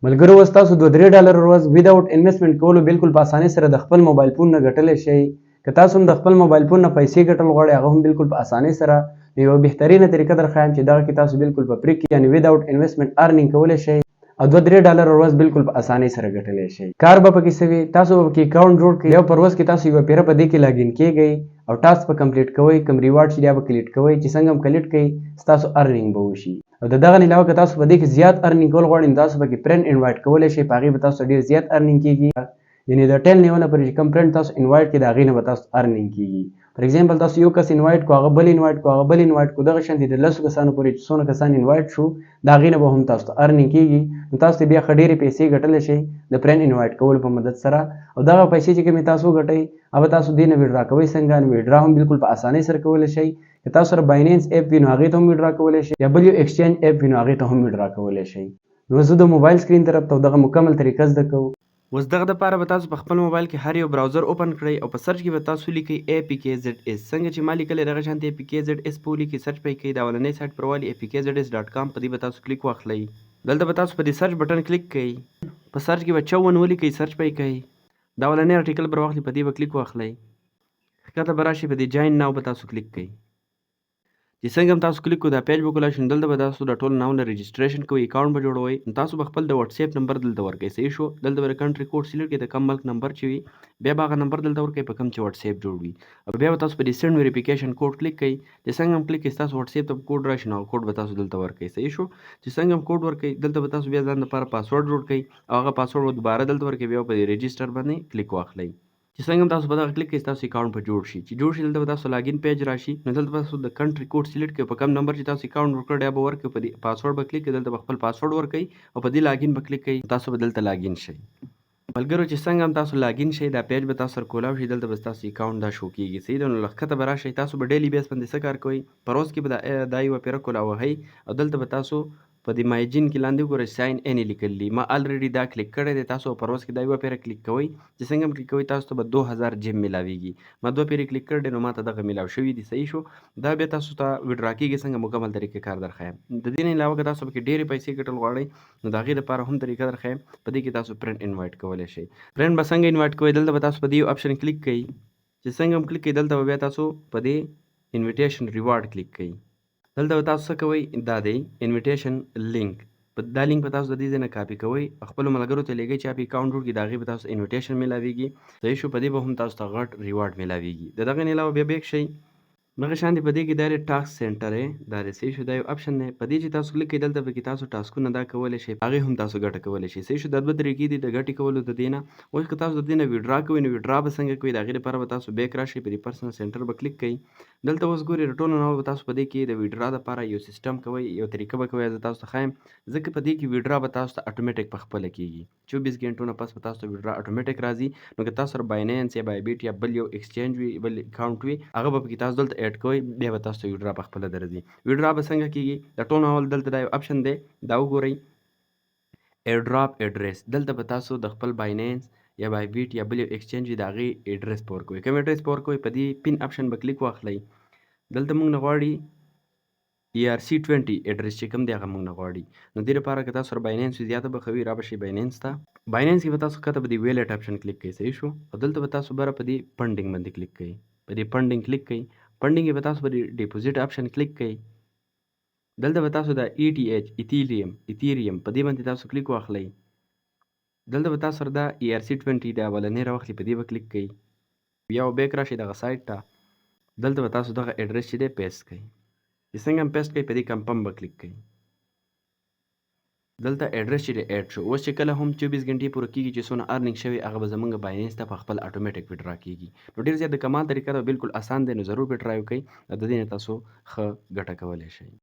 ملګرو اوس تاسو $2-3 ورځ ویداوټ انویسټمنټ کولو بالکل په اسانۍ سره د خپل موبایل فون نه ګټلی شئ. که تاسو هم د خپل موبایل فون نه پیسې ګټل غواړئ هغه هم بالکل په اسانۍ سره یوه بهترینه طریقه در ښایم چې دغه کې تاسو بالکل په فری کې یعنې ویداوټ انویسټمنټ ارنینګ کولی شئ او $2-3 ورځ بالکل په اسانۍ سره ګټلی شئ. کار به پکې څه وي، تاسو به پکې اکاونټ جوړ کړئ، یو په ورځ کې تاسو یوه پیره په دې کې لاګین کیږئ او ټاسک به کمپلیټ کوئ، کوم ریوارډ چې دی به کلیټ کوئ، چې څنګه هم کلیټ کړئ ستاسو ارنینګ به وشي. او د دغه نه علاوه که تاسو په دې کې زیات ارنینګ کول غواړئ نو تاسو پکې فرینډ انوایټ کولی شئ، په هغې به تاسو ډېر زیات ارنینګ کیږي. یعنې د ټیل نه ونه پورې چې کوم فرینډ تاسو انوایټ کړئ د هغې نه به تاسو ارنینګ کیږي. فار ایگزامپل تاسو یو کس انوایټ کو، هغه بل انوایټ کو، هغه بل انوایټ کو، دغه شانتې د 10 کسانو پورې چې څونه کسان انوایټ شو د هغې نه به هم تاسو ته ارنینګ کیږي. نو تاسو ته بیا ښه ډېرې پیسې ګټلی شئ د فرینډ انوایټ کولو په مدد سره. او دغه پیسې چې کومې تاسو وګټئ هغه تاسو دې نه ویډرا کوئ. څنګه نو ویډرا هم بالکل په اسانۍ سره کولی شئ. که تاسو سره بایننس اپ وي نو هغې ته هم ویډرا کولی شئ، یا بل یو ایکسچینج اپ وي نو هغې ته هم ویډرا کولی شئ. نو زه د موبایل سکرین طرف ته دغه مکمل طریقه زده کوم. اوس دغه دپاره به تاسو په خپل موبایل کې هر یو براوزر اوپن کړئ او په سرچ کې به تاسو لیکئ APKZS. څنګه چې ما لیکلی دغه شانتې APKZS په ولیکئ، سرچ به یې کوئ، د اولنۍ سایټ پر والي apkzs.com په دې به تاسو کلیک واخلئ. دلته به تاسو په دې سرچ بټن کلیک کوئ، په سرچ کې به 54 ولیکئ، سرچ به یې کوئ، د اولنۍ ارټیکل بر واخلئ، په دې به کلیک واخلئ، ښکته به راشئ، په دې جاین ناو به تاسو کلیک کوئ. چې څنګه هم تاسو کلیک کړو دا پیج به کولی شي. دلته به تاسو د ټولو ناونه رجسټریشن کوئ، اکاونټ به جوړوئ. نو تاسو به خپل د واتساپ نمبر دلته ورکړئ. صحیح شو. دلته به د کنټري کوډ سلیکټ کړئ، د کوم ملک نمبر چې وي بیا به هغه نمبر دلته ورکړئ په کوم چې واتساپ جوړ وي. او بیا به تاسو په دې سینډ ویریفیکیشن کوډ کلیک کړئ. چې څنګه هم کلیک کړئ ستاسو واتساپ ته کوډ راشي نو کوډ به تاسو دلته ورکړئ. صحیح شو. چې څنګه هم کوډ ورکړئ دلته به تاسو بیا ځان لپاره پاسورډ جوړ کړئ او هغه پاسورډ به دوباره دلته ورکړئ، بیا په دې رجسټر باندې کلیک واخلئ. چې څنګه هم تاسو په دغه کلیک کړئ ستاسو اکاونټ به جوړ شي. چې جوړ شي دلته به تاسو لاګین پیج راشي. نو دلته به تاسو د کنټري کوډ سلیکټ کړئ، په کوم نمبر چې تاسو اکاونټ جوړ کړی به ورکړئ، په دې پاسورډ به کلیک کړئ، دلته به خپل پاسورډ ورکړئ او په دې لاګین به کلیک کړئ، تاسو به دلته لاګین شئ. ملګرو چې څنګه هم تاسو لاګین شئ دا پیج به تاسو سره کولاو شي، دلته به ستاسو اکاونټ دا شو کېږي. صحیح ده. نو له ښکته به راشئ، تاسو به ډیلي بیس باندې څه کار کوئ، په روز کې به دا یوه پیره کولاوهئ او دلته به تاسو په دې مایجین کې لاندې وګورئ ساین ان لیکلی، ما الریډي دا کلیک کړی دی. تاسو په روز کې دا یوه پیره کلیک کوئ، چې څنګه هم کلیک کوئ تاسو ته به 2000 جیم میلاویږي. ما 2 پیرې کلیک کړی نو ما ته دغه میلاو شوي دي. صحیح شو. دا بیا تاسو ته ویډرا کېږي، څنګه مکمل طریقې کار در ښایم. د دې نه علاوه که تاسو پکې ډېرې پیسې ګټل غواړئ نو د هغې لپاره هم طریقه در ښایم. په دې کې تاسو فرینډ انوایټ کولی شئ. فرینډ به څنګه انوایټ کوئ، دلته به تاسو په دې یو اپشن کلیک کوئ. چې څنګه هم کلیک کوئ دلته به بیا تاسو په دې انویټیشن ریوارډ کلیک کوئ. دلته به تاسو څه کوئ، دا دی انویټیشن لینک. دا لینک به تاسو د دې ځای نه کاپي کوئ، خپلو ملګرو ته لیږئ چې هغه اکاونټ جوړ کړي، د هغې به تاسو انویټیشن میلاویږي. صحیح شو. په دې به هم تاسو ته غټ ریوارډ میلاویږي. د دغه نه علاوه بیا بیک شئ، دغه شانتې په دې کې دا دی ټاسک سینټر دی، دا دی. صحیح شو. دا یو اپشن دی، په دې چې تاسو کلیک کوئ دلته پکې تاسو ټاسکونه دا کولی شئ، هغې هم تاسو ګټه کولی شئ. صحیح شو. دا 2 طریقې دي د ګټې کولو د دې نه. اوس که تاسو د دې نه ویډرا کوئ نو ویډرا به څنګه کوئ، د هغې لپاره به تاسو بیک راشئ، په دې پرسنل سینټر به کلیک کوئ. دلته اوس ګورئ د ټولو نه اول به تاسو په دې کې د ویډرا دپاره یو سیسټم کوئ، یو طریقه به کوئ، زه تاسو ته ښایم. ځکه په دې کې ویډرا به تاسو ته اټومیټک په خپله کېږي، 24 ګنټو نه پس به تاسو ته ویډرا اټومیټک راځي. نو که تاسو سره بایننس یا بایبیټ یا بل یو ایکسچینج وي، بل اکاونټ وي، هغه به پکې تاسو دلته ایډ کوئ، بیا به تاسو ته ویډرا په خپله درځي. ویډرا به څنګه کېږي، د ټولو نه اول دلته دا یو اپشن دی، دا وګورئ ایرډراپ ایډرس. دلته به تاسو د خپل بایننس یا بایبیټ یا بل یو ایکسچینج وي د هغې ایډرس په ورکوئ. کوم ایډرس په ورکوئ، په دې پین اپشن به کلیک واخلئ. دلته موږ نه غواړي ERC20 ایډرس چې کوم دی هغه موږ نه غواړي. نو دې لپاره که تاسو سره بایننس وي زیاته به ښه وي، را به شئ بایننس ته. بایننس کې به تاسو ښکته په دې ویلټ اپشن کلیک کوئ. صحیح شو. او دلته به تاسو بره په دې فنډینګ باندې کلیک کوئ، په دې فنډینګ کلیک کوئ. فنډینګ کې به تاسو په دې ډیپوزیټ اپشن کلیک کوئ. دلته به تاسو د ETH ایتیریم په دې باندې تاسو کلیک واخلئ. دلته به تاسو سره دا ERC20 د اولنۍ راواخلي، په دې به کلیک کوئ، بیا به بیک راشئ دغه سایټ ته. دلته به تاسو دغه ایډرس چې دی پیسټ کوئ. چې څنګه هم پیسټ کوئ په دې کنفرم به کلیک کوئ. دلته ایډرس چې دی ایډ شو. اوس چې کله هم 24 ګنټې پوره کېږي چې څونه ارنینګ شوی هغه به زموږ بایننس ته په خپل اټومیټک ویډرا کېږي. نو ډېر زیات د کمال طریقه ده، بالکل اسان دی، نو ضرور به ټرای وکړئ، د دې نه تاسو ښه ګټه کولی شئ.